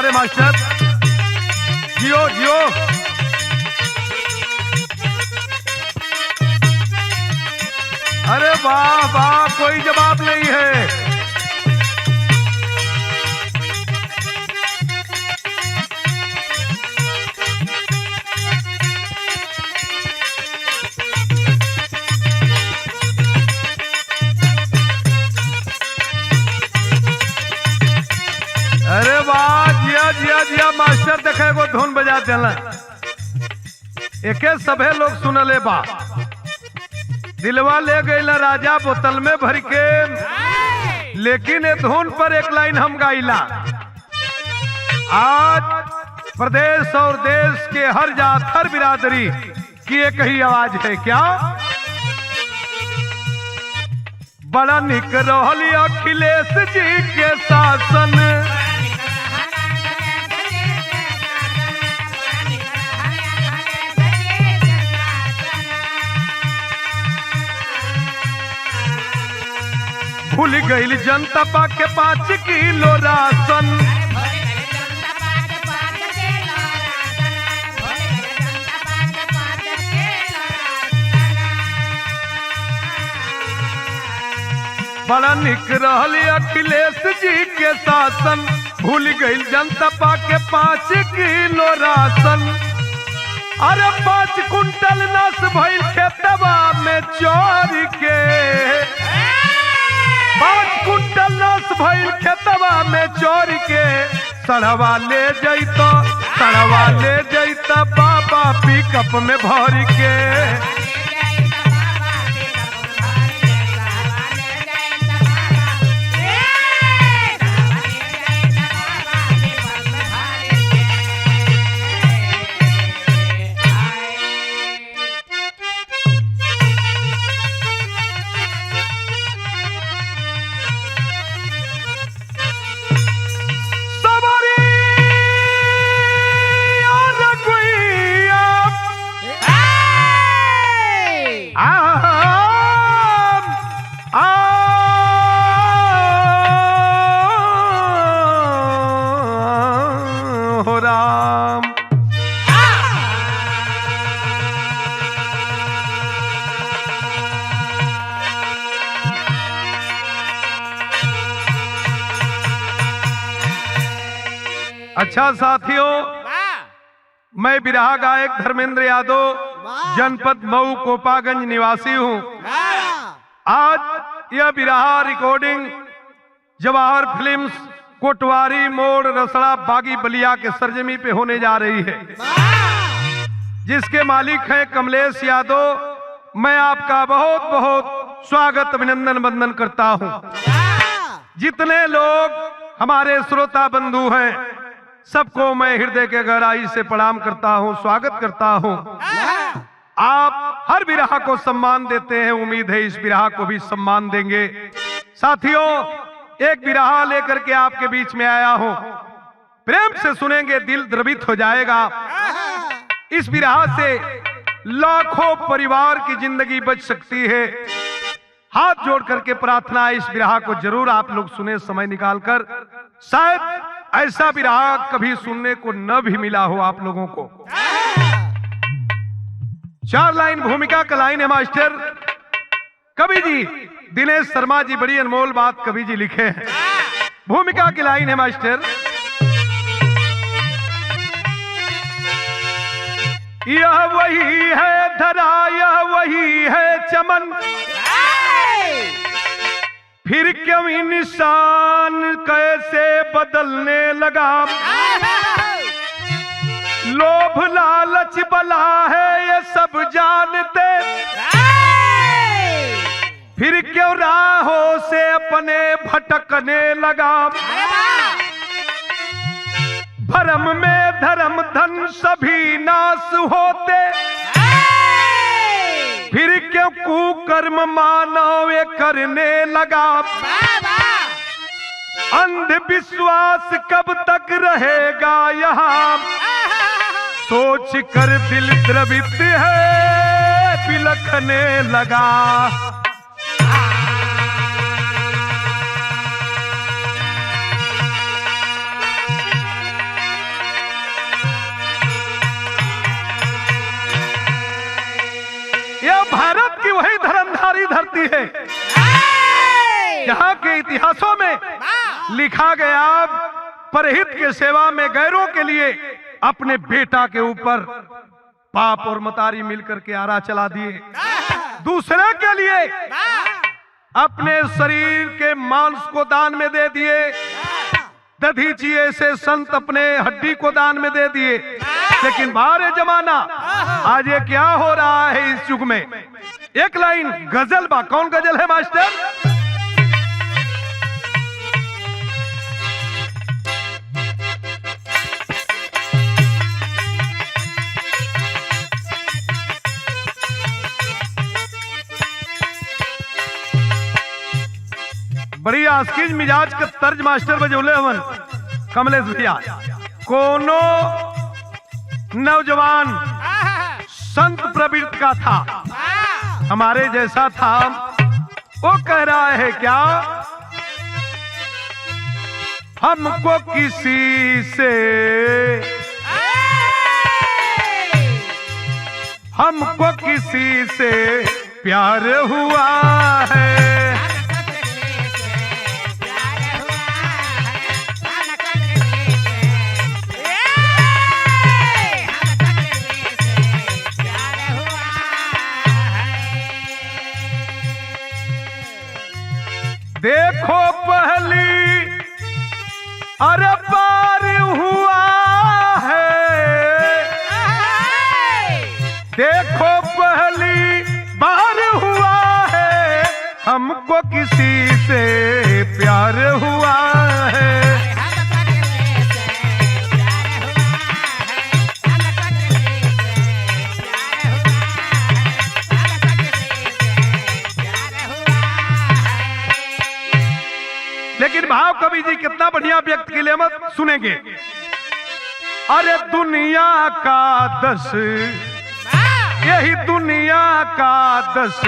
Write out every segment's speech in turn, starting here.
रे मास्टर, जियो जियो। अरे वाह वाह, कोई जवाब नहीं है। अरे वाह, जिया जिया जिया मास्टर, देखे वो धुन बजा देला। एके सभे लोग सुनले बा। दिलवा ले गईला राजा बोतल में भर के, लेकिन ए धुन पर एक लाइन हम गाइला। आज प्रदेश और देश के हर जात हर बिरादरी की एक ही आवाज है, क्या? बड़ा निक रहली अखिलेश जी के शासन, भूल गई जनता पाके 5 किलो राशन। बड़ा निक रहली अखिलेश जी के शासन, भूल गई जनता पाके 5 किलो राशन। अरे 5 कुंटल नस भइल खेतवा में चोरी के, 5 कुंटल नस भइल खेतवा में चोरी के। सड़वा ले जैतो, सड़वा ले जैता बाबा पिकअप में भर के। अच्छा साथियों, मैं बिरहा गायक धर्मेंद्र यादव, जनपद मऊ कोपागंज निवासी हूँ। आज यह बिरहा रिकॉर्डिंग जवाहर फिल्म्स, कोटवारी मोड़, रसड़ा, बागी बलिया के सरजमी पे होने जा रही है, जिसके मालिक हैं कमलेश यादव। मैं आपका बहुत बहुत स्वागत अभिनंदन वंदन करता हूँ। जितने लोग हमारे श्रोता बंधु हैं, सबको मैं हृदय के गहराई से प्रणाम करता हूं, स्वागत करता हूं। आप हर बिरहा को सम्मान देते हैं, उम्मीद है इस बिरहा को भी सम्मान देंगे। साथियों, एक बिरहा लेकर के आपके बीच में आया हूं, प्रेम से सुनेंगे दिल द्रवित हो जाएगा। इस बिरहा से लाखों परिवार की जिंदगी बच सकती है। हाथ जोड़ करके प्रार्थना है, इस बिरहा को जरूर आप लोग सुने समय निकालकर। शायद ऐसा बिरहा कभी सुनने को न भी मिला हो आप लोगों को। 4 लाइन भूमिका का लाइन है मास्टर। कवि जी दिनेश शर्मा जी बड़ी अनमोल बात कवि जी लिखे हैं। भूमिका की लाइन है मास्टर। यह वही है धरा, यह वही है चमन, फिर क्यों इंसान कैसे बदलने लगा। लोभ लालच बला है ये सब जानते, फिर क्यों राहों से अपने भटकने लगा। भरम में धर्म धन सभी नाश होते, फिर क्यों कुकर्म मानव ये करने लगा। अंधविश्वास कब तक रहेगा यहाँ, सोच कर दिल द्रवित है बिलखने लगा। वही धर्मधारी धरती है जहाँ के इतिहासों में लिखा गया परहित के सेवा में गैरों के लिए अपने बेटा के ऊपर बाप और मतारी मिलकर के आरा चला दिए, दूसरे के लिए अपने शरीर के मांस को दान में दे दिए, दधीची ऐसे संत अपने हड्डी को दान में दे दिए। लेकिन बाहर जमाना आज ये क्या हो रहा है इस युग में। एक लाइन गजल बा, कौन गजल है मास्टर? बड़ी आस्कीज मिजाज का तर्ज मास्टर बजौले हवन कमलेश भैया। कोनो नौजवान संत प्रवृत्ति का था, हमारे जैसा था, वो कह रहा है क्या, हमको किसी से प्यार हुआ है, देखो पहली अरे बार हुआ है, देखो पहली बार हुआ है, हमको किसी से प्यार हुआ है। लेकिन भाव कवि जी कितना बढ़िया व्यक्त के लिए मत सुनेंगे। अरे दुनिया का 10 यही दुनिया का 10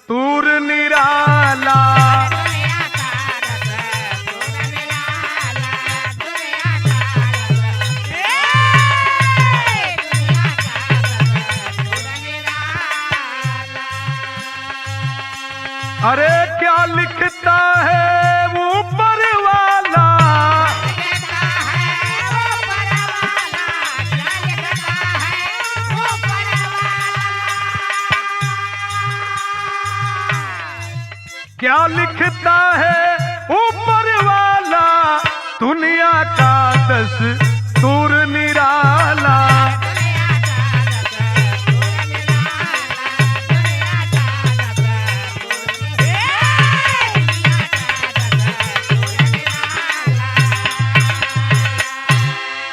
तूर निराला, अरे क्या लिखता है ऊपर वाला, क्या लिखता है ऊपर वाला, दुनिया का 10 तूर निराला।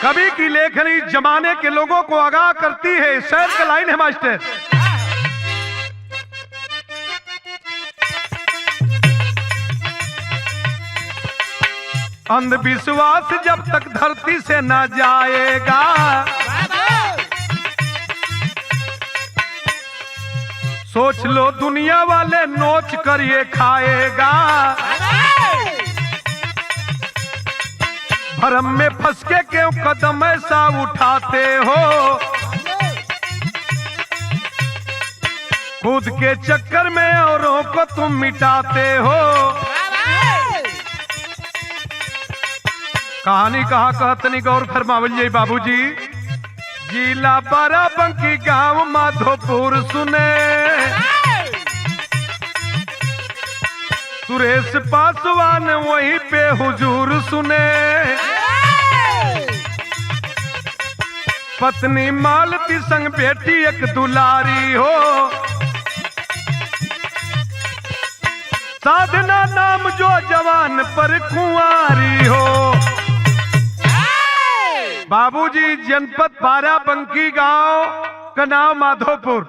कवि की लेखनी जमाने के लोगों को आगाह करती है। शेर का लाइन है मास्टर, अंधविश्वास जब तक धरती से ना जाएगा, सोच लो दुनिया वाले नोच कर ये खाएगा, भरम में फंस के क्यों कदम ऐसा उठाते हो, खुद के चक्कर में औरों को तुम मिटाते हो। कहानी कहा कहतनी गौर फरमावलिए बाबूजी। जिला बाराबंकी गांव माधोपुर सुने, सुरेश पासवान वहीं पे हुजूर सुने, पत्नी मालती संग बेटी एक दुलारी हो, साधना नाम जो जवान पर कुंवारी हो। बाबूजी जनपद बाराबंकी गांव का नाम माधोपुर,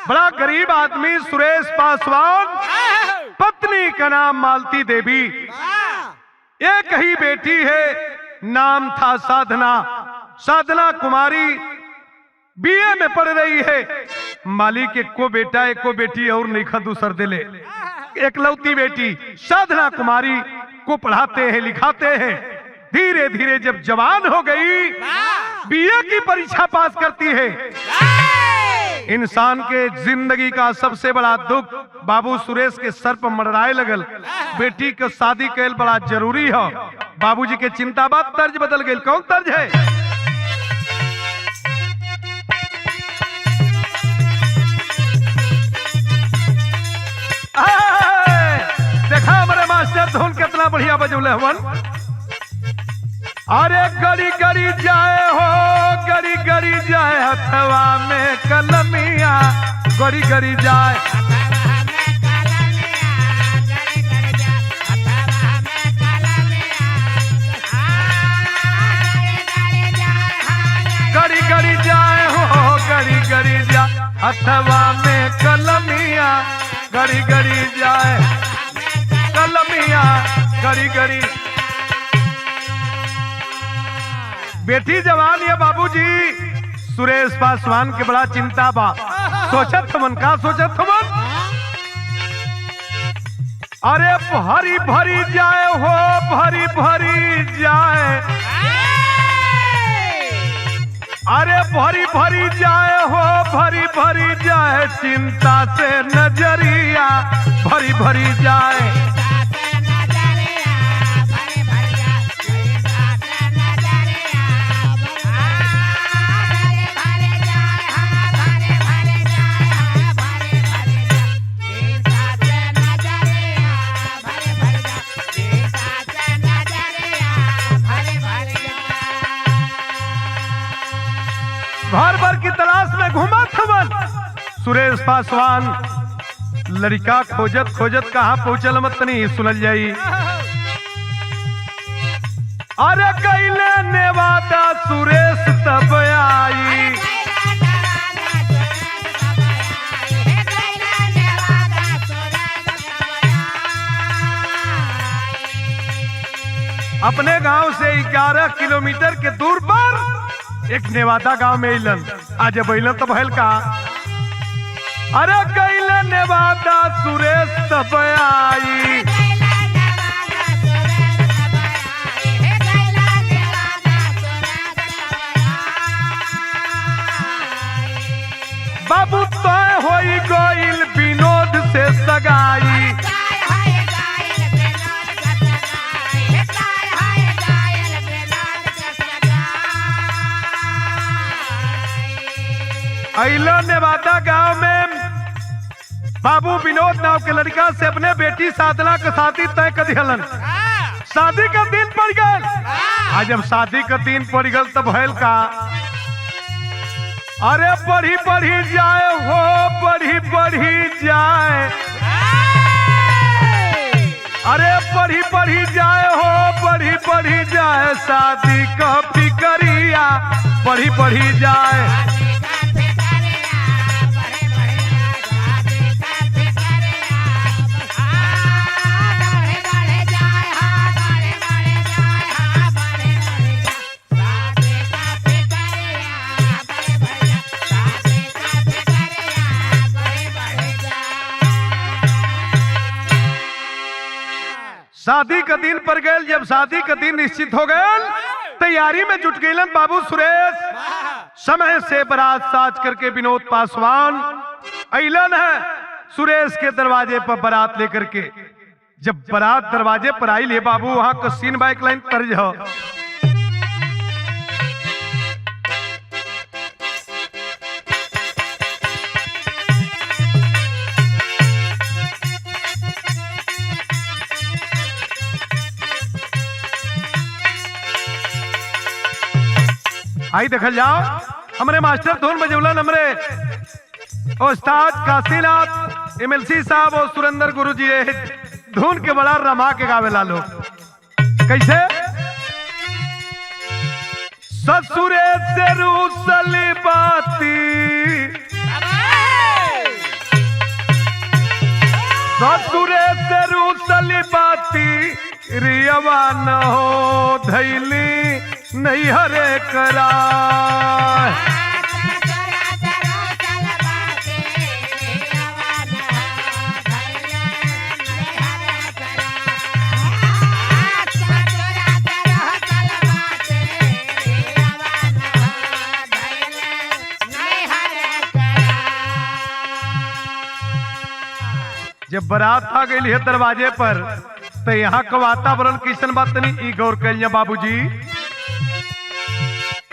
बड़ा गरीब आदमी सुरेश पासवान, पत्नी का नाम मालती देवी, एक ही बेटी है, नाम था साधना। साधना कुमारी बीए में पढ़ रही है, मालिक एक को बेटा एक को बेटी और नहीं खा दूसर दिले, एकलौती बेटी साधना कुमारी को पढ़ाते हैं लिखाते हैं। धीरे धीरे जब जवान हो गई, बीए की परीक्षा पास करती है, इंसान के जिंदगी का सबसे बड़ा दुख बाबू सुरेश के सर पर मंडराए लगल। बेटी के शादी कैल बड़ा जरूरी है। बाबूजी के चिंता बात तर्ज बदल गई। कौन तर्ज है? देखा हमारे मास्टर धुन कितना बढ़िया बजौले हवन। अरे गड़ी गड़ी जाए हो, गड़ी गड़ी जाए हथवा में कलमिया, गड़ी गड़ी जाए गड़ी गड़ी जाए हो, गड़ी गड़ी जाए हथवा में कलमिया, गड़ी गड़ी जाए कलमिया, गड़ी गड़ी। बेटी जवान है बाबूजी। सुरेश पासवान के बड़ा चिंता बा। सोचत हमन का सोचत हमन? अरे भरी भरी जाए हो, भरी भरी जाए, अरे भरी भरी जाए हो, भरी भरी जाए चिंता से नजरिया, भरी भरी जाए भर भर की तलाश में घूमा थमन। सुरेश पासवान लड़का खोजत खोजत कहाँ पहुंचल मत नहीं सुनल जाई। अरे कैले नेवादा सुरेश तब आई, अपने गांव से 11 किलोमीटर के दूर पर एक नेवादा गांव में इलन। आज बैलन तो भैल का। अरे कैले नेवादा सुरेश तब आई, बाबू तय होई गइल विनोद से सगाई, अइला नेवादा गांव में बाबू विनोद नाव के लड़का से अपने बेटी साधना का शादी तय कर दिहलन। शादी का दिन पड़ गल। आज जब शादी का दिन पड़ गल तब भैल का। अरे बढ़ी बढ़ी जाए हो, बढ़ी बढ़ी जाए, अरे बढ़ी बढ़ी जाए हो, बढ़ी बढ़ी जाए शादी का फिकरिया, बढ़ी बढ़ी जाए शादी का दिन पर गए। जब शादी का दिन निश्चित हो गए, तैयारी में जुट गए बाबू सुरेश। समय से बारात साज करके विनोद पासवान अइलन है सुरेश के दरवाजे पर बारात लेकर के। जब बारात दरवाजे पर आई ले बाबू, वहां का सीन बाइक लाइन तर्ज हो। आई देखल जाओ हमारे मास्टर धुन बजौलन, हमारे उस्ताद काशीनाथ एमएलसी साहब और सुरेंद्र गुरु जी धुन के बड़ा रमा के गावेला लोग। कैसे? ससुरे से रूसली बाती, ससुरे से रूसली बाती, रियवा न हो धैली नहीं हरे करा। जब बारात आ गई है दरवाजे पर तो यहाँ का वातावरण किसन बात नहीं ई गौर कर बाबूजी।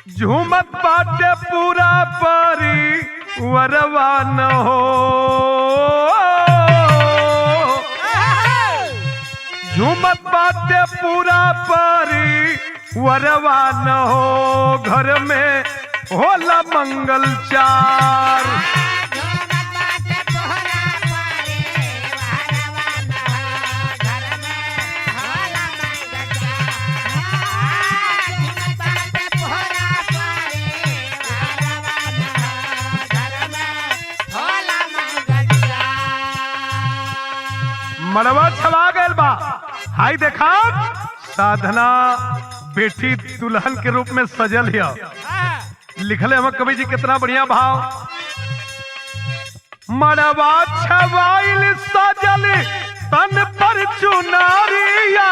झूमत बाटे पूरा परी वरवा न हो, झूमत बाटे पूरा परी वरवा न हो, घर में होला मंगल चार। मड़वा छवा गए बा। हाय देखा साधना बेटी दुल्हन के रूप में सजल है। लिखले हम कवि जी कितना बढ़िया भाव। मड़वा छवाइल सजल तन पर चुनारिया,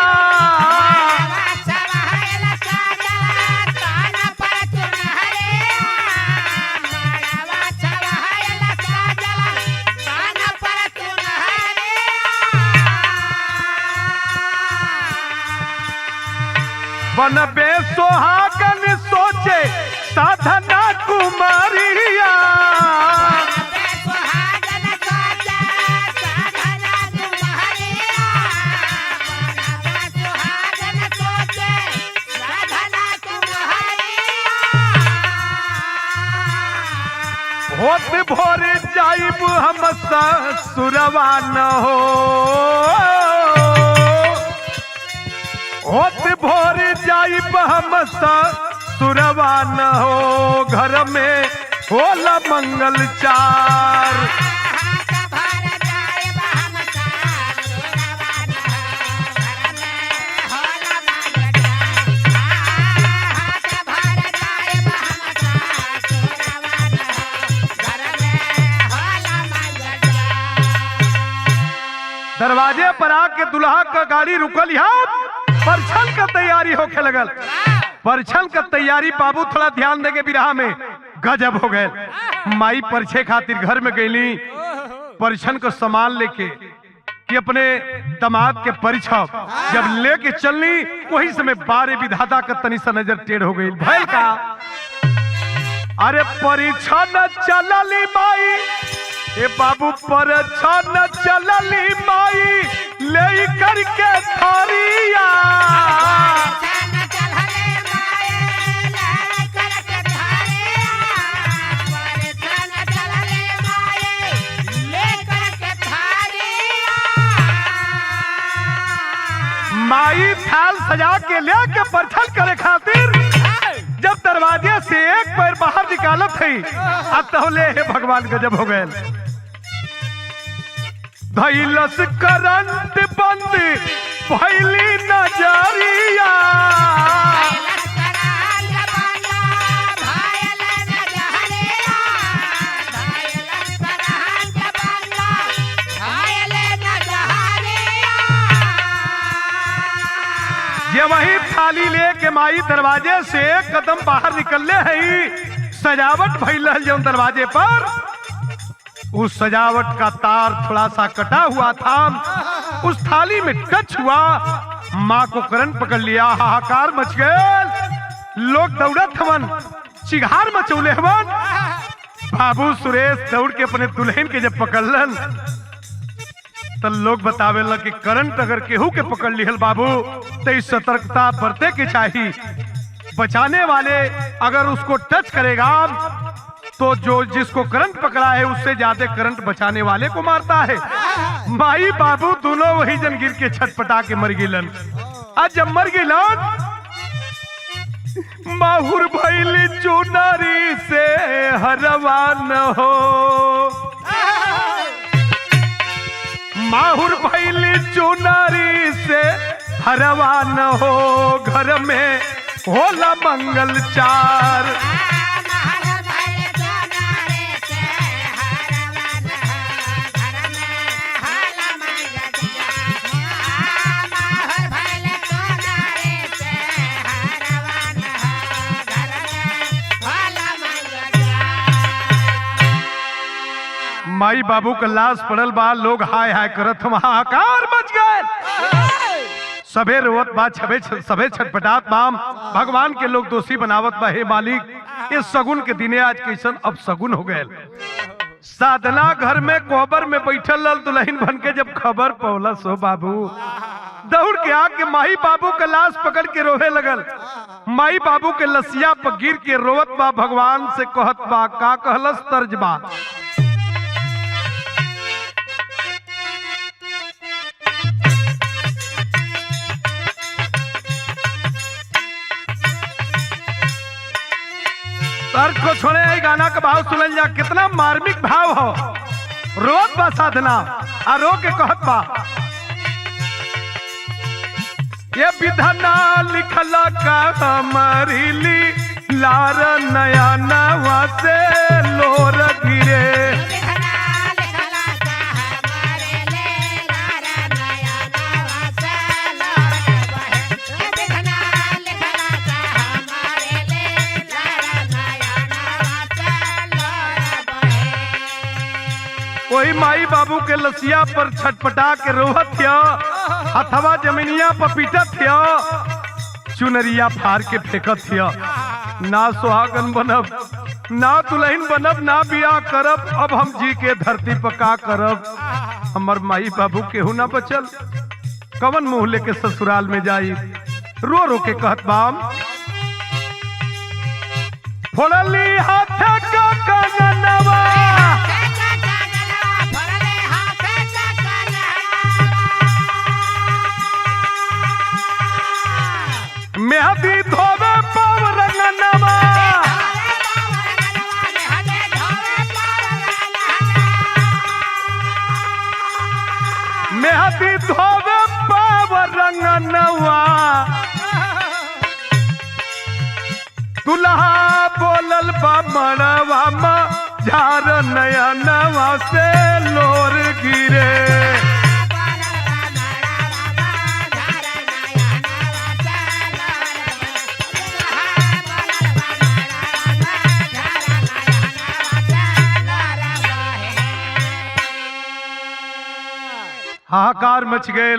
बन बे सोहागन सोचे साधना कुमारिया, होत भोर जाइब हम ससुरवा न हो, होत भोर जाइब हम ससुरवा न हो, घर में होला मंगल चार। दरवाजे पर आके दुल्हा का गाड़ी रुकल यहाँ परछन का तैयारी होके लगल। परछन का तैयारी बाबू थोड़ा ध्यान देके बिरहा में गजब हो गए। माई परछे खातिर घर में गईली परछन को सामान लेके कि अपने दामाद के परिछा जब लेके चलनी वही समय बारे विधाता का तनी सा नजर टेढ़ हो गई। भैल का अरे परिछा न चलली माई, ए बाबू परिछा न चलली माई ले करके थारिया, माई थाल सजा के लेके परछन करे खातिर जब दरवाजे से एक पैर बाहर निकालत थी अतौले हे भगवान गजब हो गए। धैलस करंट बंद भैली नजरिया, ये वही थाली लेके माई दरवाजे से एक कदम बाहर निकलने है। सजावट भइल जो दरवाजे पर उस सजावट का तार थोड़ा सा कटा हुआ था, उस थाली में टच हुआ, माँ को करंट पकड़ लिया। हाहाकार मच गए, लोग दौड़त हवन, चिघार मचौले हवन। बाबू सुरेश दौड़ के अपने दुल्हन के जब पकड़लन तो लोग बतावे लग कि करंट अगर केहू के पकड़ लिहल बाबू तो इस सतर्कता बरते के चाहिए। बचाने वाले अगर उसको टच करेगा तो जो जिसको करंट पकड़ा है उससे ज्यादा करंट बचाने वाले को मारता है। माई बाबू दोनों वही जन गिर के छटपटा के मर गिलन। आज जब मर गिलन माहुर भैली चुनारी से हरवा न हो, माहुर भैली चुनारी से हरवा न हो, घर में होला मंगल चार। माई बाबू का लाश पड़ल बा, लोग हाय हाय करत हम, हाहाकार मच गए, सबे रोवत बा, सबे छटपटात बाम, भगवान के लोग दोषी बनावत बा। हे मालिक ये सगुन के दिने आज कैसन अब सगुन हो गए। साधना घर में कोबर में बैठल लल दुल्हन बन के जब खबर पौलस हो बाबू, दौड़ के आके माई बाबू का लाश पकड़ के रोवे लगल। माई बाबू के लसिया पर गिर के रोवत बा, भगवान से कहत बा, का कहलस तर्ज बा, तर्ज को छोड़े आई गाना का भाव सुनल जा, कितना मार्मिक भाव हो। रोत बा साधना आ रो के कहत बा, ये विधना लिखल का हमारी लार नया नवा से लोर गिरे, कोई माई बाबू के लसिया पर छटपटा के रोहत थियो, हथवा जमीनिया पर पीटत थियो, चुनरिया फाड़ के फेंकत थियो। ना सुहागन बनब, ना दुल्हन बनब, ना बियाह करब, अब हम जी के धरती पर का करब। हमर माई बाबू केहू ना बचल, कवन मुंह लेके ससुराल में जाई। रो रो के कहत बाम, फोड़ली हाथ का कंगनवा, मेहदी धोवे पाव रंगनवा, मेहदी धोवे पाव रंगनवा, दुल्हा बोलल बा मड़वा मा झार नया नवा से लोर गिरे, हाहाकार मच गए।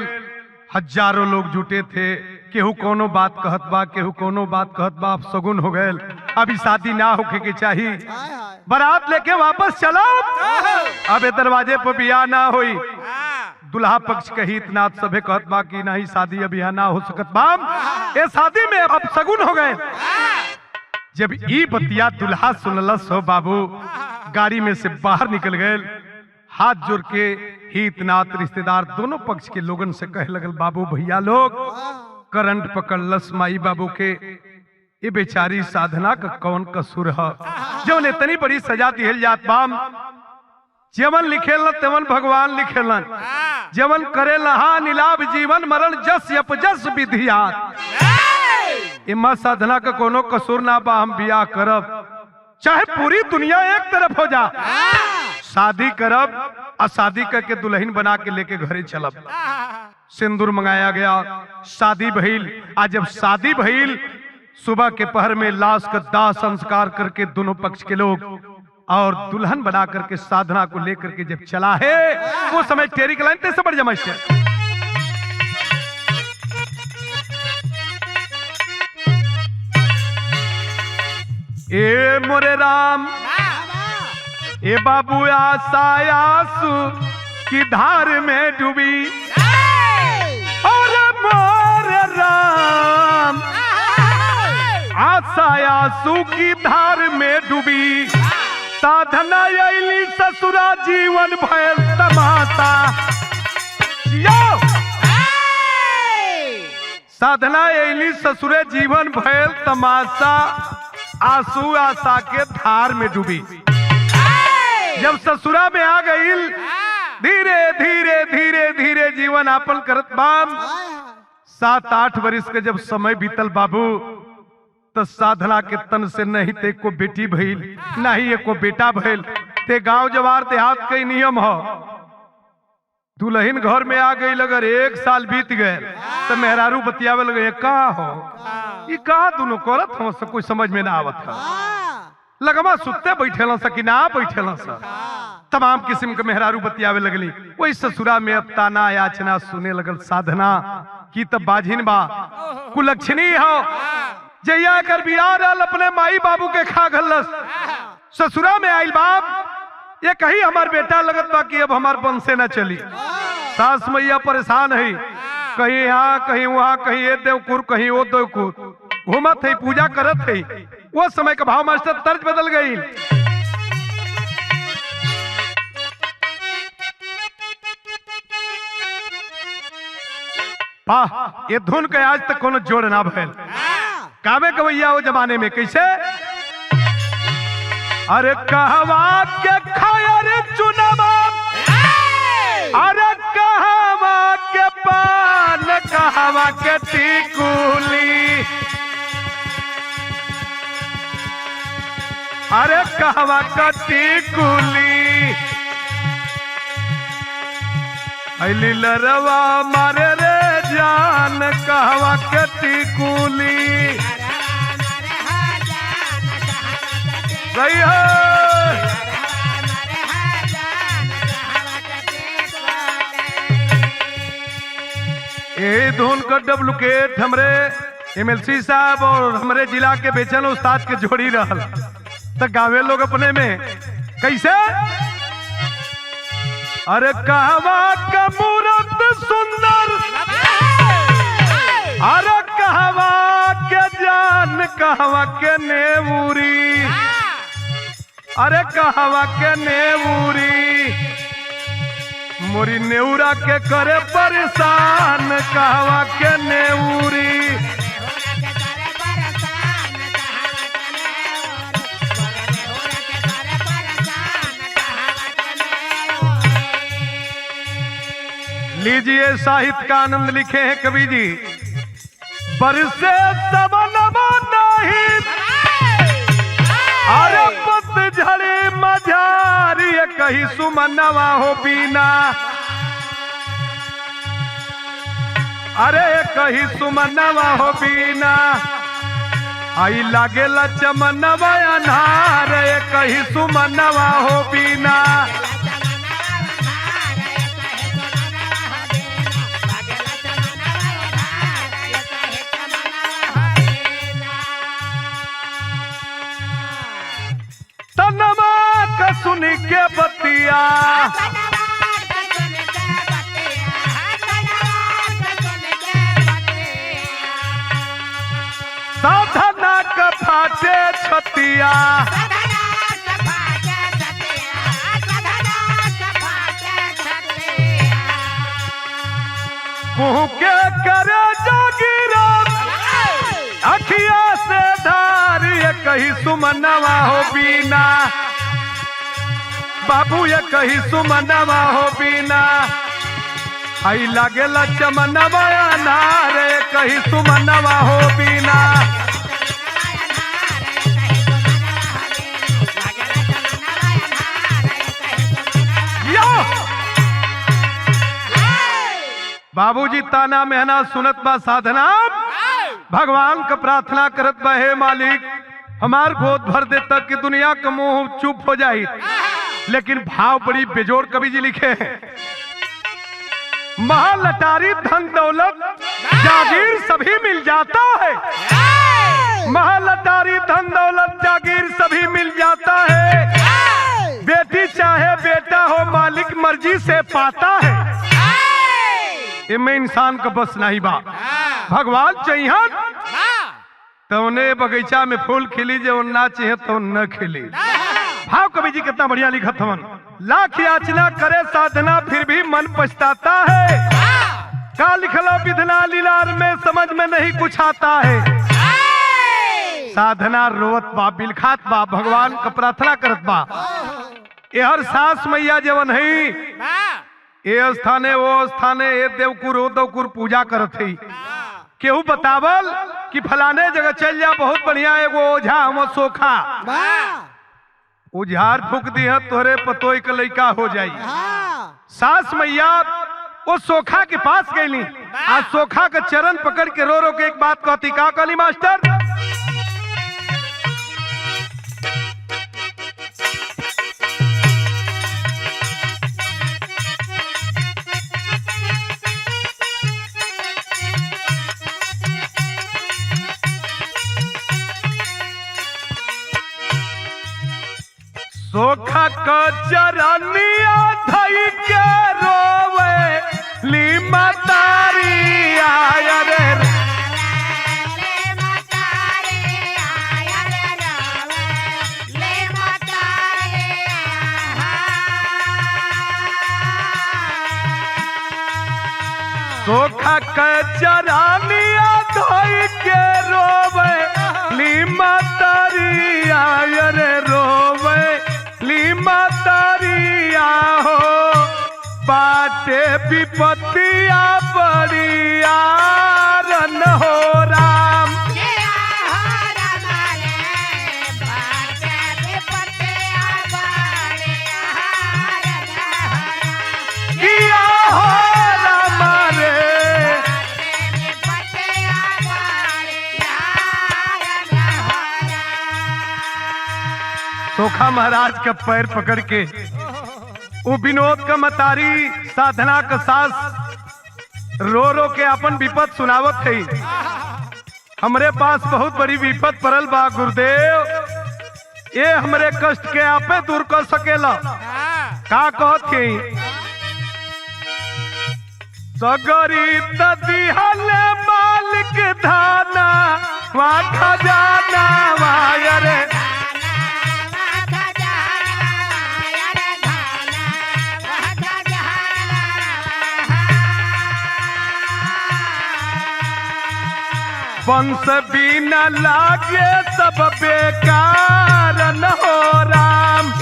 हजारों लोग जुटे थे, केहू कोनो बात कहत बा, केहू कोनो बात कहत बा। अब सगुन हो गए, अभी शादी ना होके के चाहिए, बारात लेके वापस चलो, अब ए दरवाजे पर बियाह ना होई। दुल्हा पक्ष के हितनाथ सभे कहत बा कि नहीं शादी अभी ना हो सकत बाम, ये शादी में अब सगुन हो गए। जब ई बतिया दुल्हा सुनलस हो बाबू, गाड़ी में से बाहर निकल गए, हाथ जोड़ के हितनाथ रिश्तेदार दोनों पक्ष के लोगन से कहे लगल, बाबू भैया लोग करंट पकड़लस माई बाबू के, ये बेचारी साधना का कौन कसूर है जो इतनी बड़ी सजा दिहल जात बाम। जेवन लिखेलन तेवन भगवान लिखेलन, जेवन करे लहा नीलाभ जीवन मरण जस अपजस विधियात। इमा साधना का कोनो कसूर ना बा, हम बियाह करब, चाहे पूरी दुनिया एक तरफ हो जा, शादी करब और शादी करके दुल्हन बना के लेके घरे चलब। सिंदूर मंगाया गया, शादी भइल। आज जब शादी भइल, सुबह के पहर में लाश का दाह संस्कार करके दोनों पक्ष के लोग और दुल्हन बना करके साधना को लेकर के जब चला है, वो समय टेरी के लाइन तेरे से बढ़ जमाइश है। ए मोरे राम, ए बाबू आसायासु की धार में डूबी, और मोरे राम आसायासु की धार में डूबी। साधना अइली ससुरा जीवन भयल तमाशा, साधना अइली ससुरे जीवन भयल तमाशा, आंसू आशा के धार में डूबी। जब ससुरा में आ गई, धीरे धीरे धीरे धीरे जीवन आपन करत बाम। 7-8 वर्ष के जब समय बीतल बाबू, तो साधना के तन से नहीं ते को बेटी भइल, नहीं एको बेटा भइल। ते गांव जवार देहात के नियम हो, दुल्हन घर में आ गई, अगर 1 साल बीत गए तो मेहरारू बतियावे लगे, का हो ये कहा दोनों करत हम, सब कुछ समझ में ना आवत है। लगमा सुते बैठेला सा कि ना बैठेला सा। तमाम किस्म के मेहरारू बतियावे लगली। वही ससुरा में अब ताना याचना सुने लगल साधना की तब बाझिन बा कुलक्षणी हो जैया कर बियाह डाल अपने माई बाबू के खा गलस। ससुरा में आइल बाप ये कहीं हमार बेटा लगत बा कि अब हमार बंश से न चली। सास मैया परेशान है, कहीं यहाँ कहीं वहाँ, कहीं ये देवकुर कहीं वो देवकुर, घूमत है पूजा करत है। वो समय का भाव मास्टर तर्ज बदल गई। वाह ये धुन के आज तक कोनो जोड़ ना भैल। कामे गवैया वो जमाने में कैसे अरे कहवा के खयर चुनवा, अरे कहवा के पान, कहवा के टिकुली, अरे कहवा का टिकुली, अली लरवा मारे रे जान, कहवा के टिकुली। सही है ये धुन का डुप्लीकेट हमरे एमएलसी साहब और हमरे जिला के बेचन उस्ताद के जोड़ी रहल तो गावे लोग अपने में कैसे अरे कहवा का मूरत सुंदर, अरे कहवा के जान, कहवा के नेवूरी, अरे कहवा के नेवूरी, मोरी नेउरा के करे परेशान, कहवा के नेवूरी। लीजिए साहित्य का आनंद लिखे हैं कवि जी। बरसे सबनमा नहीं, अरे पतझड़ी मझारी, कहीं सुमनवा हो बीना, अरे कहीं सुमनवा हो बीना, आई लागेला चमनवा अनार, कहीं सुमनवा हो बीना। तनमा का सुन के बतिया, साधना का फाटे छतिया, कुहू के करे जागीरा, अखिया से धारी, कहीं सुमनवा हो बीना, बाबू ये कहीं सुमनवा हो बीना, आई लागेला चमनवा अनार, कहीं सुमनवा हो बीना। बाबूजी ताना मेहना सुनत बा साधना, भगवान का प्रार्थना करत बा हे मालिक हमार गोद भर दे तक कि दुनिया का मुंह चुप हो जाए। लेकिन भाव बड़ी बेजोड़ कवि जी लिखे हैं। महालटारी धन दौलत जागीर सभी मिल जाता है, महालटारी धन दौलत जागीर सभी मिल जाता है, बेटी चाहे बेटा हो मालिक मर्जी से पाता है। इनमें इंसान का बस नहीं बा, भगवान चाहिए तो उन्हें बगीचा में फूल खिली जो ना चाहिए तो न खिली। भाव कवि जी कितना बढ़िया लिखत हवन। लाख याचना करे साधना फिर भी मन पछताता है, का लिखला विधना लीलार में समझ में नहीं कुछ आता है। साधना रोवत बा बिलखात बा भगवान का प्रार्थना करत बा। हर सास मैया जवन है ये स्थाने वो स्थाने ये देवकुर वो देवकुर पूजा करत है। केहू बतावल कि फलाने जगह चल जा बहुत बढ़िया एगो ओझा हम सोखा उझार फूक दी है तोरे पतोई का लड़का हो जाई। सास मैया वो सोखा के पास गईली, आज सोखा का चरण पकड़ के रो रो के एक बात कहती, का कहली मास्टर चरनिया धई के रोवे ली मतारी आया रे सोखा के चरनिया धई के रोवे ली मतारी आया रे रोवे ली मतारिया हो बाटे विपत्तिया बड़िया रन हो राम किया हो राम रे सोखा महाराज का पैर पकड़ के वो विनोद का मतारी साधना का सास रो रो के अपन विपत सुनावत है। हमरे पास बहुत बड़ी विपत पड़ल बा गुरुदेव ये हमरे कष्ट के आपे दूर कर सकेला का कहत है सगरी तदिहले मालिक धाना वा खजाना वायरे वंश बिना लागे सब बेकार न हो राम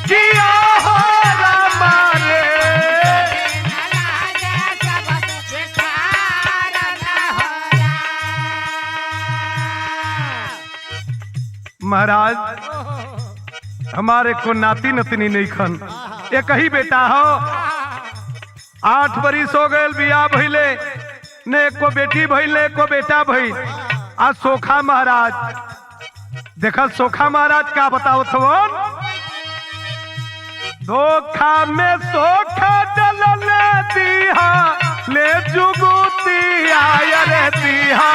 किया हो राम रे महाराज हमारे को नाती नतनी नहीं खन एक ही बेटा हो 8 बरिस हो गए बियाह भइले ने एको बेटी भइल ने एको बेटा भइल आज सोखा महाराज देखा सोखा महाराज का बताओ थवन धोखा में सोखा डलल दीहा ले जुगुती आया रे दीहा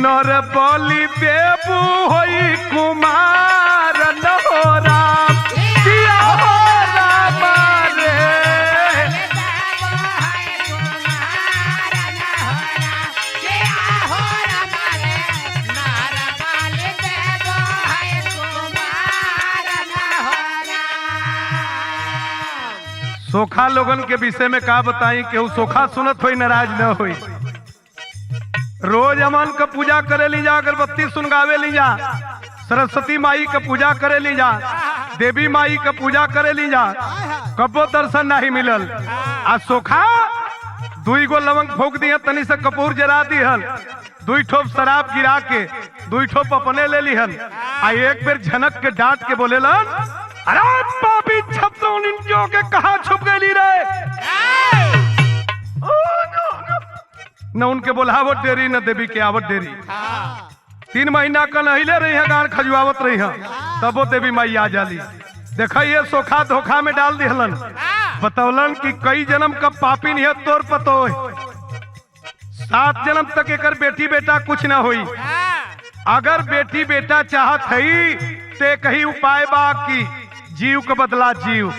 नर बलि बेबू होई कुमार न हो राम किया हो राम रे सोखा लोगन के विषय में का बताई केहू सोखा सुनत होई नाराज न होई रोज अमन का पूजा करे ली जा अगरबत्ती सुनगावे ली जा सरस्वती माई का पूजा करे ली जा देवी माई का पूजा करे ली जा कबो दर्शन नहीं मिलल आ सोखा 2 गो लवंग फूक दिया तनी से कपूर जरा दिहल 2 ठोप शराब गिरा के 2 ठोप अपने ले लिहल आ एक बेर झनक के डांट के बोलेलन अरे पापी छप्पन के कहा छुप गई रे न उनके बोलावट डेरी न देवी के आवत डेरी 3 महीना का नहिले रही है गान खजुआवत रही है तबो देवी माई आ जाली देखा ये सोखा धोखा में डाल दिहलन बतौलन कि कई जन्म का पापी नहीं है तोर पतो 7 जन्म तक एकर बेटी बेटा कुछ ना हुई अगर बेटी बेटा चाहत है ते कही उपाय बा की जीव का बदला जीव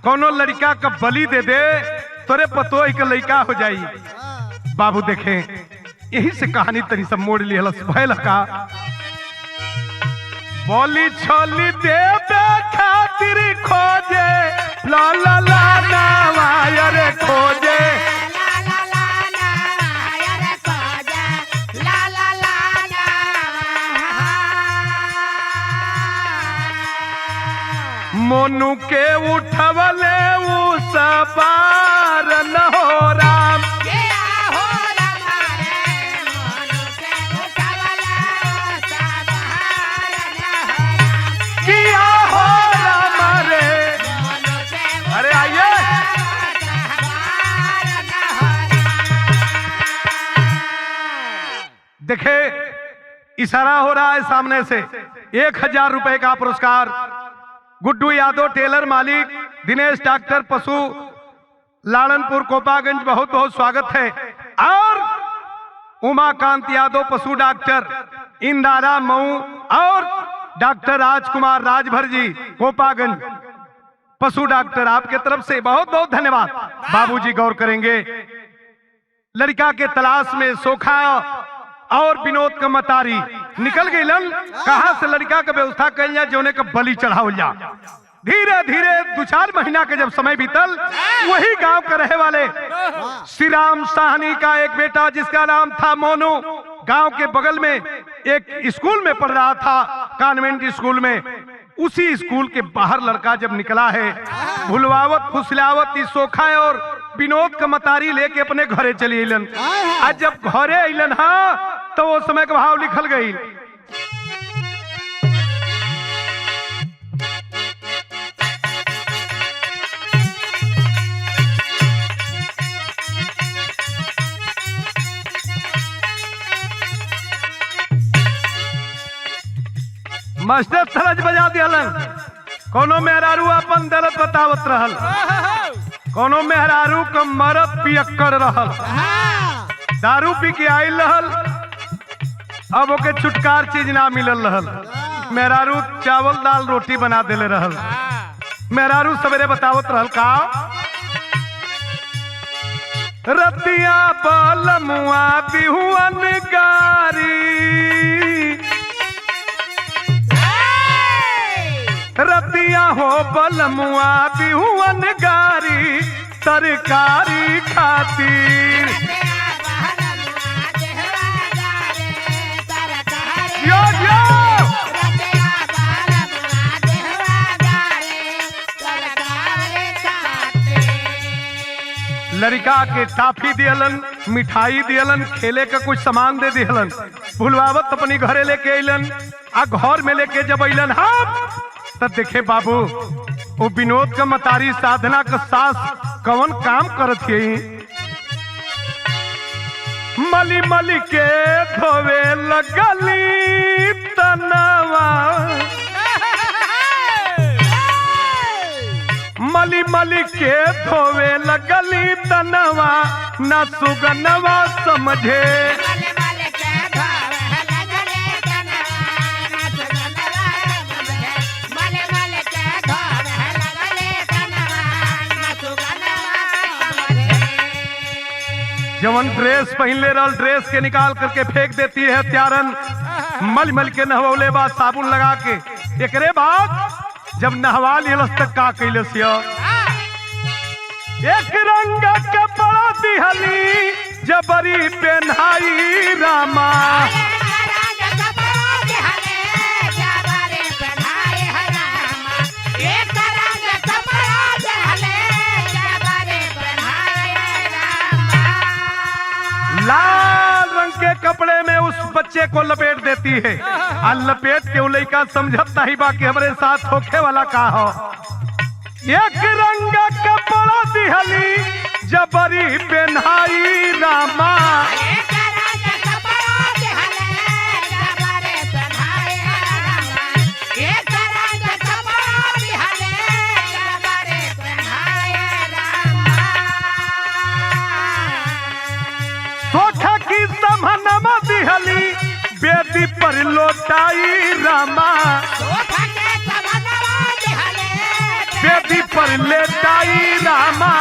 कोनो लड़का का बलि दे दे तोरे पतो के लड़का हो जाई बाबू देखे यही से कहानी तनी सब मोड़ लिया भयल का बोली छोली देवे खातिर खोजे ला ला ला ना रे खोजे मोनू के उठवले उ सवार न हो राम किया हो राम रे अरे आइए देखे इशारा हो रहा है सामने से। 1000 रुपए का पुरस्कार गुड्डू यादव टेलर मालिक दिनेश डॉक्टर पशु लालनपुर कोपागंज, बहुत बहुत स्वागत है। और उमाकांत यादव पशु डॉक्टर इंदारा मऊ और डॉक्टर राजकुमार राजभर जी कोपागंज पशु डॉक्टर, आपके तरफ से बहुत बहुत धन्यवाद। बाबूजी गौर करेंगे। लड़का के तलाश में सोखा और विनोद का मतारी निकल गई लन। कहां से लड़का का व्यवस्था कल जा जोने का बलि चढ़ाओ जा। धीरे धीरे 2-4 महीना के जब समय बीतल, वही गांव के रहे वाले श्री राम साहनी का एक बेटा जिसका नाम था मोनू, गांव के बगल में एक स्कूल में पढ़ रहा था, कॉन्वेंट स्कूल में। उसी स्कूल के बाहर लड़का जब निकला है, भुलवावत फुसलावत इस सोखा और विनोद का मतारी लेके अपने घरे चली अलन। आज जब घरे अलन हाँ तो वो समय का भाव लिखल गई। मास्टर थरज बजा दियलन। कोनो मेहरारू अपन दर्द बतावत रहल, कोनो मेहरारू का मरद पियक्कर रहल, दारू पी के आयल रहल, अब ओके छुटकार चीज ना मिलल रहल। मेहरारू चावल दाल रोटी बना देले रहल। मेहरारू सवेरे बतावत रहल का रतिया बलमुआ बिहुअन गारी, रतिया हो बलमुआ बिहुअन गारी तरकारी खातिर। यो यो लड़का के टाफी दियलन, मिठाई दियलन, खेले का कुछ सामान दे दियलन। भुलवावत अपनी घरे लेके अलन। आ घर में लेके जब अलन हम तब देखे बाबू वो विनोद का मतारी साधना का सास कौन काम करत है। मली मली के धोवे लगली तनवा, मली मली के धोवे लगली तनवा न सुगनवा समझे। जवन ड्रेस पहन ले रहा ड्रेस के निकाल करके फेंक देती है त्यारन। मल मल के नहवले बाद साबुन लगा के एकरे बाद जब नहवा लियलस तक का कैलस एक रंग कपड़ा दिहली जबरी पेन्हाई रामा। लाल रंग के कपड़े में उस बच्चे को लपेट देती है। और लपेट के वो लड़का समझत नहीं बाकी हमारे साथ होखे वाला का हो। एक रंग कपड़ा दिहली जबरी पेन्हाई रामा। सोखा की समहनमा दिहली बेदी पर लोटाई रामा। बेदी पर लेटाई रामा।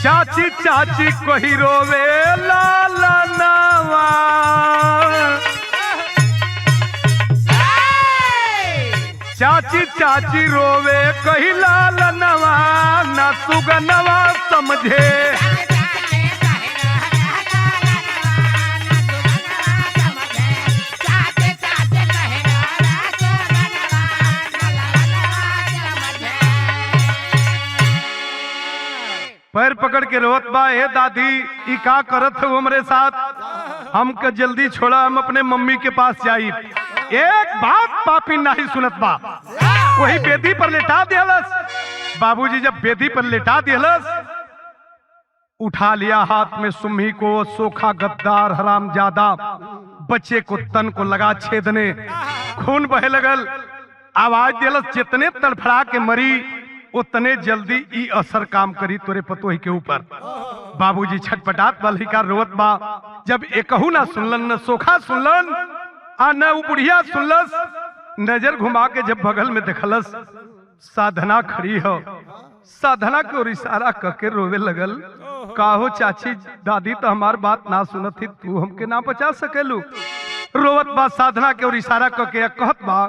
चाची चाची कोही रोवे लाला नवा। चाची चाची रोवे कही लाल नवा न सुगनवा समझे। पैर पकड़ के रोत बा, ए दादी ई का करत हो हमरे साथ, हमके जल्दी छोड़ा, हम अपने मम्मी के पास जाई। एक बात पापी नहीं सुनत बा, वही बेदी पर लेटा दियालस। बाबूजी जब बेदी पर लेटा दिलस, उठा लिया हाथ में सुम्ही को, सोखा गद्दार हरामजादा बच्चे को तन को लगा छेदने, खून बहे लगल। आवाज दिलस, जितने तड़फड़ा के मरी उतने जल्दी ई असर काम करी तोरे पतोही के ऊपर। बाबूजी छटपटात बलहिका रोवत बा। जब एकहू ना सुनलन, न सोखा सुनलन आ न उ बुढ़िया सुनलस। नजर घुमा के जब बगल में देखलस, साधना खड़ी हो। साधना के ओर इशारा करके रोवे लगल, काहो चाची दादी तो हमार बात ना सुनत थी, तू हमके ना बचा सकेलू। रोवत बा साधना के ओर इशारा करके कहत बा,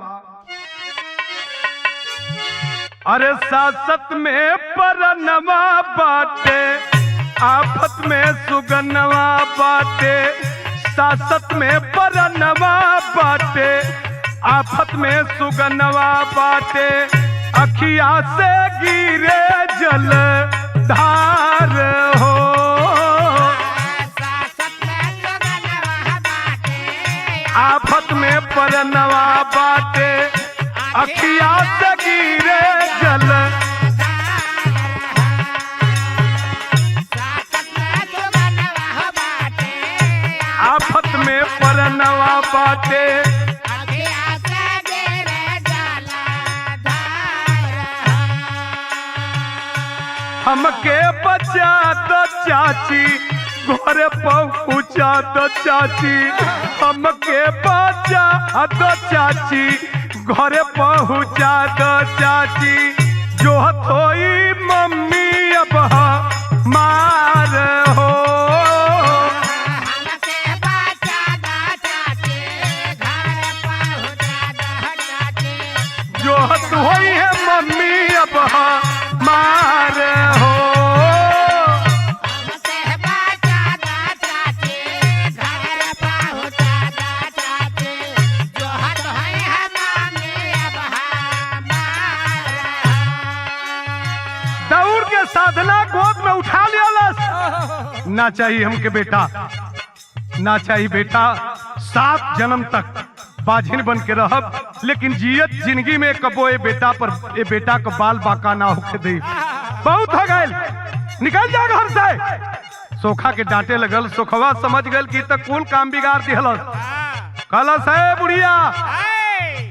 अरे सासत में परनवा बाटे, आफत में सुगनवा बाटे। सासत में परनवा बाटे, आफत में सुगनवा बाटे। अखिया से गिरे जल धार हो, आफत में परनवा बाटे। अखिया से गिरे जल, आफत में परनवा बाटे। हमके बचा दो चाची, घर पहुँचा दो चाची। हमके बचा दो चाची, घर पहुँचा दो चाची। जो थोई मम्मी अब मार हो, हमके बचा दो चाची, घर पहुँचा दो चाची। जो थोई है मम्मी अब मार हो। हमके बचा दो चाची, घर पहुँचा दो चाची। जो थोई है मम्मी अब दौड़ के साधना गोद में उठा लिया। ना चाहिए हमके बेटा, ना चाहिए बेटा। 7 जन्म तक बाझिन बन के रहब, लेकिन जियत जिंदगी में कबो ए बेटा पर, ए बेटा को बाल बाका ना होके दे। बहुत हो गए, निकल जा घर से। सोखा के डांटे लगल। सोखवा समझ गल कि तक कुल काम बिगाड़ दिहलस। कहलस, है बुढ़िया,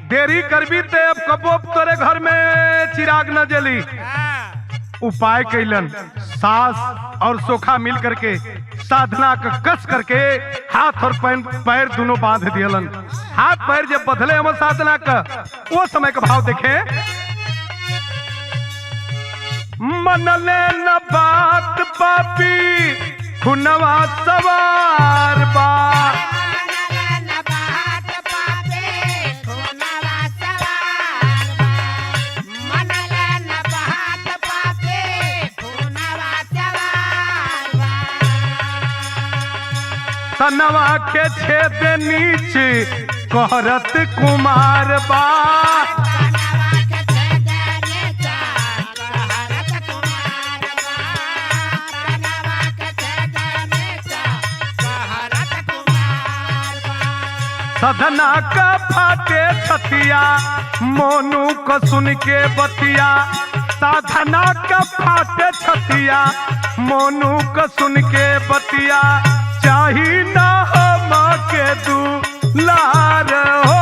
देरी करबी ते अब कबो तोरे घर में चिराग न जली। उपाय कैलन। सास और सोखा मिल करके साधना का कस करके हाथ और पैर दोनों बांध दियलन। हाथ पैर जब बदले हम साधना का, वो समय का भाव देखे। मनले न बात पापी, खुनवा सवार बा। तनवा के छेद नीचे कहरत कुमार बा। सधना का फाटे छतिया, मोनू को सुन के बतिया। साधना का फाटे छतिया, मोनू को सुन के बतिया। चाही ना हम के दुलार हो,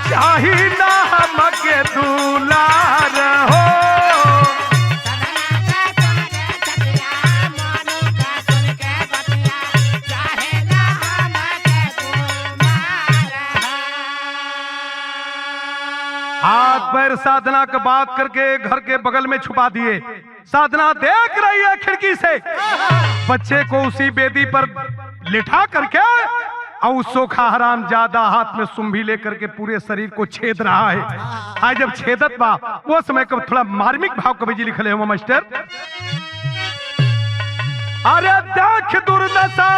चाही ना हम के दुलार हो। हाथ पैर साधना का बात करके घर के बगल में छुपा दिए। साधना देख रही है खिड़की से, बच्चे को उसी बेदी पर लिटा करके, और सोखा हरामजादा हाथ में सुम्भी लेकर के पूरे शरीर को छेद रहा है। आज जब छेदत बा, वो समय का थोड़ा मार्मिक भाव कवि जी लिखले हो मास्टर। अरे देख दुर्दशा,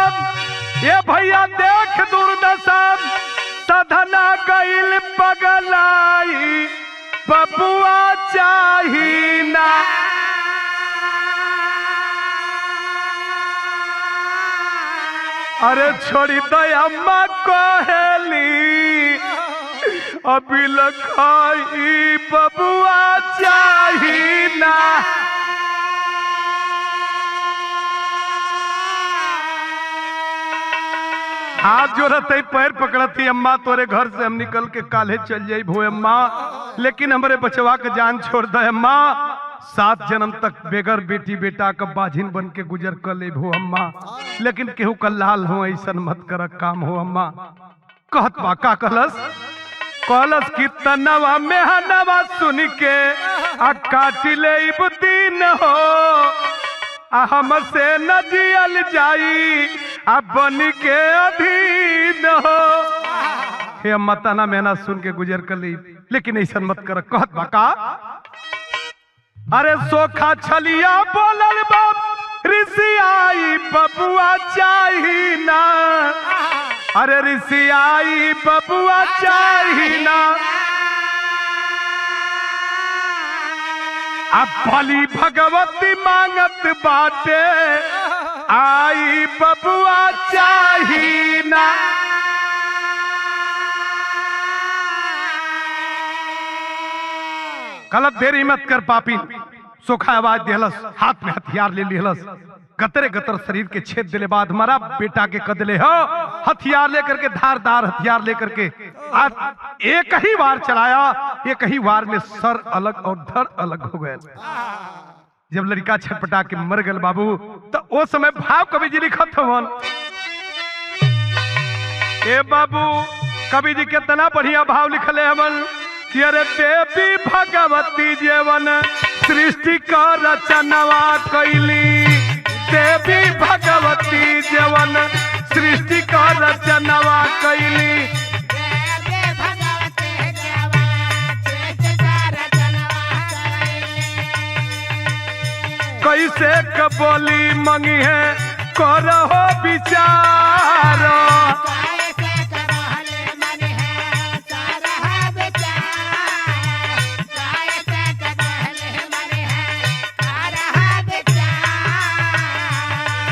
ये भैया देख दुर्दशा। साधना गइल पगलाई, बबुआ चाही ना। अरे छोड़ी तो अम्मा कहेली अभी लखाई बबुआ चाही ना। हाथ जोड़ते पैर पकड़ती अम्मा तोरे घर से हम निकल के काले चल जाई भो अम्मा, लेकिन हमरे बचवा के जान छोड़ दे अम्मा। 7 जन्म तक बेगर बेटी बेटा का बाझिन बन के गुजर कर ले भो अम्मा, लेकिन केहू का लाल हो ऐसा मत कर काम हो अम्मा। कहत बा का कहलस की तनवा में हनवा सुन के आ काटी ले दिन हो हमसे न जियल जाई अब बन के अधीन हो। हे अम्मा ताना मेहना सुन के गुजर कर ली, लेकिन ऐसा मत कर। कहत बाका अरे सोखा छलिया बोलल बाप ऋषि आई बबुआ चाही ना। अरे ऋषि आई बबुआ चाही ना। अब भली भगवती मांगत बाटे आई बबुआ चाही ना। गलत देरी मत कर पापी। सोखा आवाज दिहलस, हाथ में हथियार ले लिहलस, गतरे गतर शरीर के छेद दिले बाद हमारा बेटा के कदले हो हथियार लेकर के, धारदार हथियार लेकर के आज एक ही वार चलाया। एक ही वार में सर अलग और धड़ अलग हो गए। जब लड़का छटपटा के मर गल बाबू तो वो समय भाव कवि जी लिखत हवन। ए बाबू कवि जी कितना बढ़िया भाव लिखले हवन कि अरे देवी भगवती जीवन सृष्टि का रचनवा कैली। देवी भगवती जीवन सृष्टि का रचनवा कैली। कैसे कबोली मंगी है करहो विचार।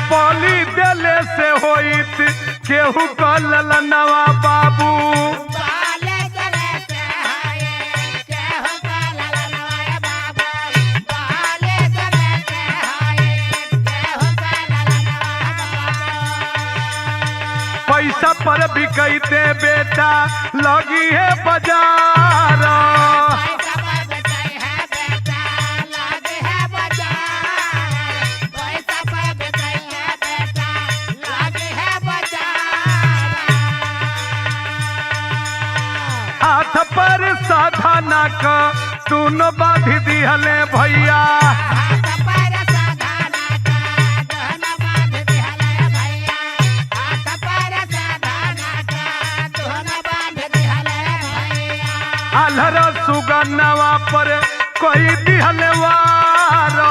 बोली दिले से होइत केहू कल नवा बाबू। पैसा पर बिकैते बेटा लगी है बाजार। हाथ पर साधना का तून बांधी दिहले भैया। अलहर सुगनवा पर कोई दिहले वार।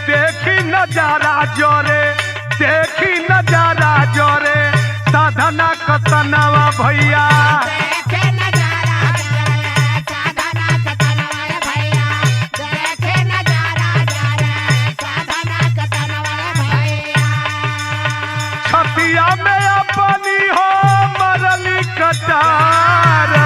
देखी नजारा जोरे, देखी नजारा जोरे साधना कतनवा भैया। छतिया में अपनी हो मरली कटार।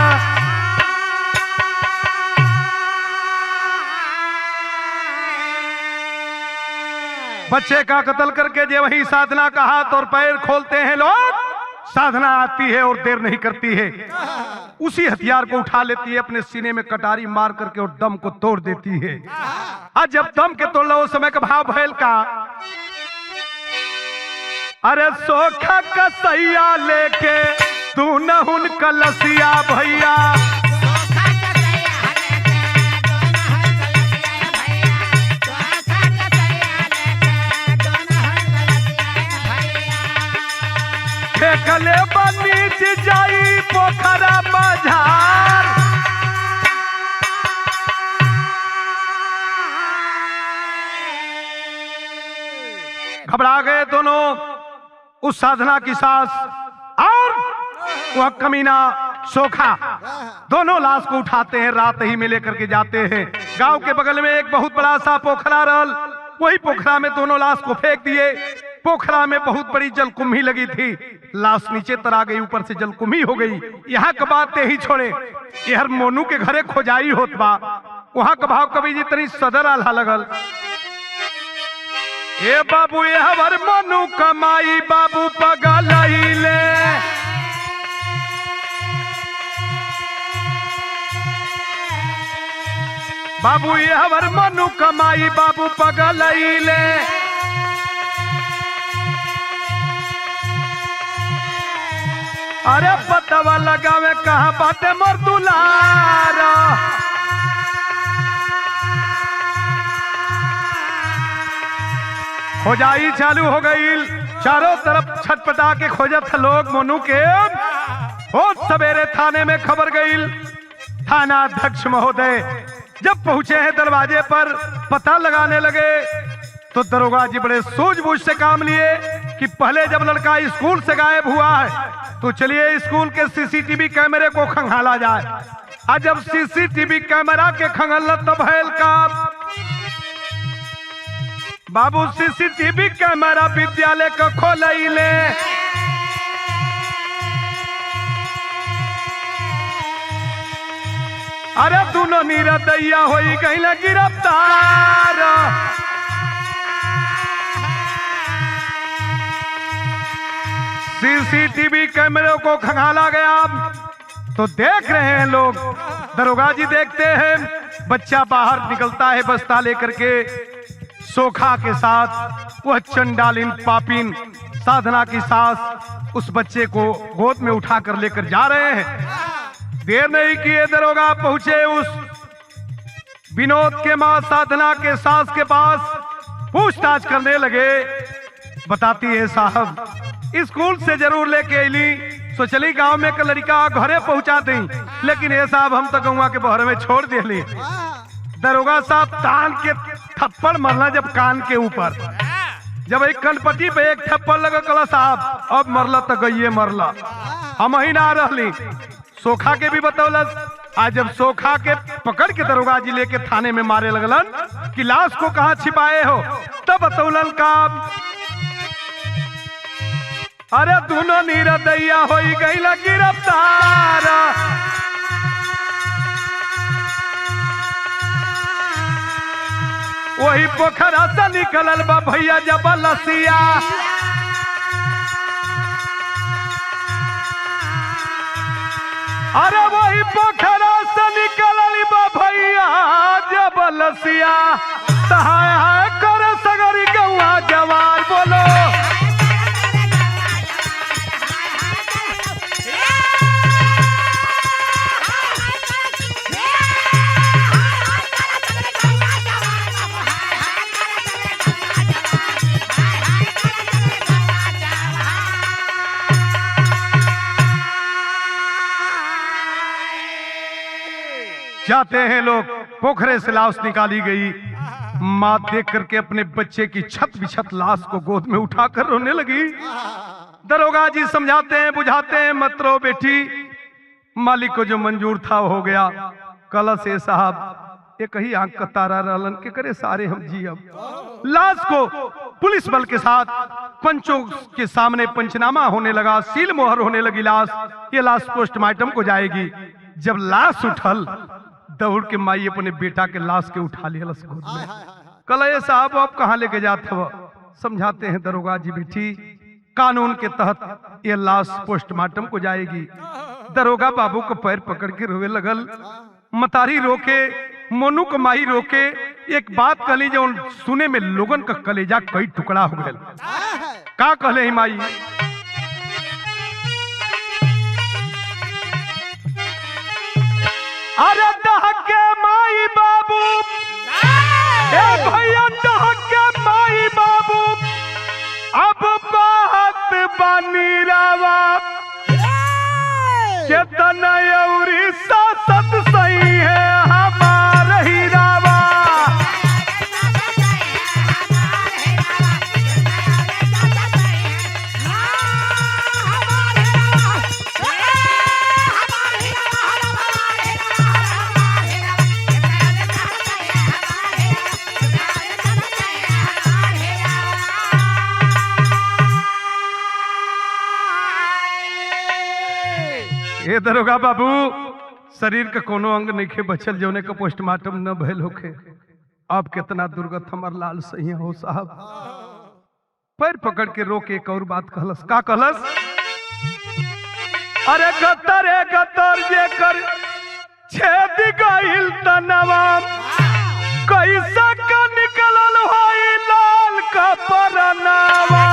बच्चे का कत्ल करके जे वही साधना का हाथ और पैर खोलते हैं लोग, साधना आती है और देर नहीं करती है, उसी हथियार को उठा लेती है, अपने सीने में कटारी मार करके और दम को तोड़ देती है। आज जब दम के तोड़ लो उस समय का भाव भैल का। अरे सोखा कसैया लेके तू न हुन कलसिया भैया। फेंकले बनीच जाई पोखरा बाजार। घबरा गए दोनों उस साधना की सास, और वह कमीना सोखा, दोनों लाश को उठाते हैं, रात ही में लेकर के जाते हैं। गांव के बगल में एक बहुत बड़ा सा पोखरा रहल, वही पोखरा में दोनों लाश को फेंक दिए। पोखरा में बहुत बड़ी जलकुंभी लगी थी, लाश नीचे तरा गई, ऊपर से जलकुंभी हो गई। यहाँ का बात ही छोड़े, यार मोनू के घरे खोजाई होत बा, वहां का भाव कवि जी तनी सदर आल्हा लगल। ए बाबू ये हवर मोनू कमाई बाबू पगलैले, बाबू ये हवर मोनू कमाई बाबू पगलैले। अरे पतवा लगावे कहाँ बाटे मोर दुलारा, खोजाई चालू हो गई। चारों तरफ छटपटा के खोजत लोग मोनू के। बहुत सवेरे थाने में खबर गई। थाना अध्यक्ष महोदय जब पहुंचे हैं दरवाजे पर, पता लगाने लगे तो दरोगा जी बड़े सूझबूझ से काम लिए कि पहले जब लड़का स्कूल से गायब हुआ है तो चलिए स्कूल के सीसीटीवी कैमरे को खंगाला जाए। आज जब सीसीटीवी कैमरा के खंगाल तब हैल का बाबू सीसीटीवी कैमरा विद्यालय का खोलैले। अरे दोनों निरदैया हो गई गिरफ्तार। सीसीटीवी कैमरे को खंगाला गया तो देख रहे हैं लोग, दरोगा जी देखते हैं बच्चा बाहर निकलता है बस्ता लेकर के, सोखा के साथ वह चंडालिन पापिन साधना की सास उस बच्चे को गोद में उठाकर लेकर जा रहे हैं। देर नहीं किए दरोगा पहुंचे उस विनोद के मां साधना के सास के पास, पूछताछ करने लगे। बताती है साहब स्कूल से जरूर लेके अली, सोचली गांव में एक लड़का घरे पहुंचा दी, लेकिन ये साहब हम तो गौवा के बहर में छोड़ दिली। दरोगा साहब कान के थप्पड़ मरना जब कान के ऊपर, जब एक कनपट्टी पे एक थप्पड़ लगा कला साहब अब मरला तो गई मरला, हम ही ना रहली। सोखा के भी बतौलस। आज जब सोखा के पकड़ के दरोगा जी लेके थाने में मारे लगलन कि लाश को कहाँ छिपाए हो, तब बतौलन का अरे दोनों निरदैया हो गई गिरफ्तार। वही पोखरा से निकलल बा भैया जब लसिया, अरे वही पोखरा से निकलल बा भैया जब लसिया। हाय हाय कर सगरी गौआ जवार बोलो, जाते हैं लोग। पोखरे से लाश निकाली गई, माँ देख करके अपने बच्चे की छत बिछत लाश को गोद में उठाकर रोने लगी। दरोगा जी समझाते हैं बुझाते हैं, मत रो बेटी, मालिक को जो मंजूर था वो हो गया। कल से साहब एक ही आंख का तारा रहलन के करे सारे हम जी। अब लाश को पुलिस बल के साथ पंचों के सामने पंचनामा होने लगा, सील मोहर होने लगी लाश। ये लाश पोस्टमार्टम को जाएगी। जब लाश उठल दौड़ के माई अपने बेटा के लाश के उठा लिया गोद में। कल ये साहब आप कहाँ लेके जाते हो? समझाते हैं दरोगा जी बेटी कानून के तहत ये लाश पोस्टमार्टम को जाएगी। दरोगा बाबू को पैर पकड़ के रोवे लगल। मतारी रोके, मोनू को माई रोके। एक बात कहली जो सुने में लोगन का कलेजा कई टुकड़ा हो गया। का कहले ही माई? अरे दहके माई बाबू, ए भैया दहके माई बाबू, अब बात बानी रावा केतना अउरी सासत सही है हमार ही रावा। ए दरोगा बाबू, शरीर के कोनो अंग नहीं बचल जौने का पोस्टमार्टम न भइल होखे। अब कितना दुर्गत हमार लाल सही हो साहब। पैर पकड़ के रोक एक और बात कहलस। का कहलस? अरे गतर जे कर छेद गइल तनवा, कैसा का निकलल होई लाल का परनावा।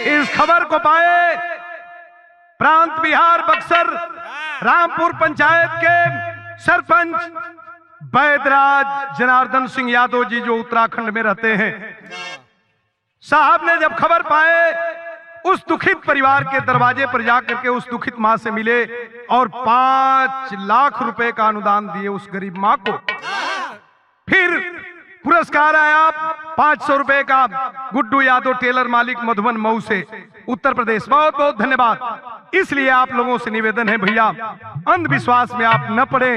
इस खबर को पाए प्रांत बिहार बक्सर रामपुर पंचायत के सरपंच बैदराज जनार्दन सिंह यादव जी, जो उत्तराखंड में रहते हैं, साहब ने जब खबर पाए, उस दुखित परिवार के दरवाजे पर जाकर के उस दुखित मां से मिले और 5 लाख रुपए का अनुदान दिए उस गरीब मां को। फिर पुरस्कार आया 500 रुपए का गुड्डू यादव टेलर मालिक मधुबन मऊ से उत्तर प्रदेश। बहुत बहुत धन्यवाद। इसलिए आप लोगों से निवेदन है भैया, अंधविश्वास में आप न पड़े,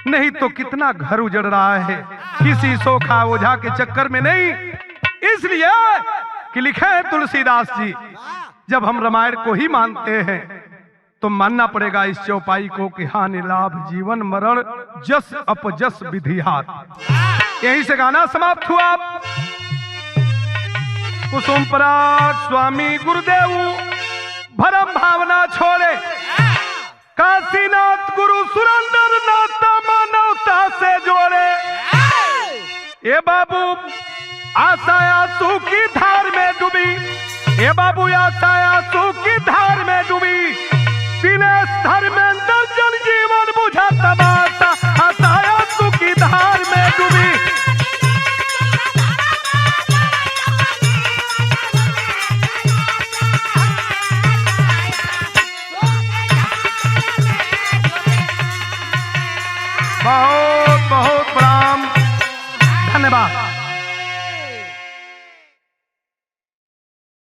नहीं तो कितना घर उजड़ रहा है किसी सोखा ओझा के चक्कर में नहीं। इसलिए कि लिखे हैं तुलसीदास जी, जब हम रामायण को ही मानते हैं तो मानना पड़ेगा इस चौपाई को कि हानि लाभ जीवन मरण जस अपजस विधि हाथ। यहीं से गाना समाप्त हुआ। कुसुम पराग स्वामी गुरुदेव भरम भावना छोड़े, काशीनाथ गुरु सुरेंद्र नाथा मानवता से जोड़े। ए बाबू आशा आंसू की धार में डूबी, ए बाबू आशा आंसू की धार में डूबी, दिनेश धर्मेंद्र जन जीवन बुझा तमाशा, आशा आंसू की धार में डूबी। बहुत बहुत प्रणाम, धन्यवाद।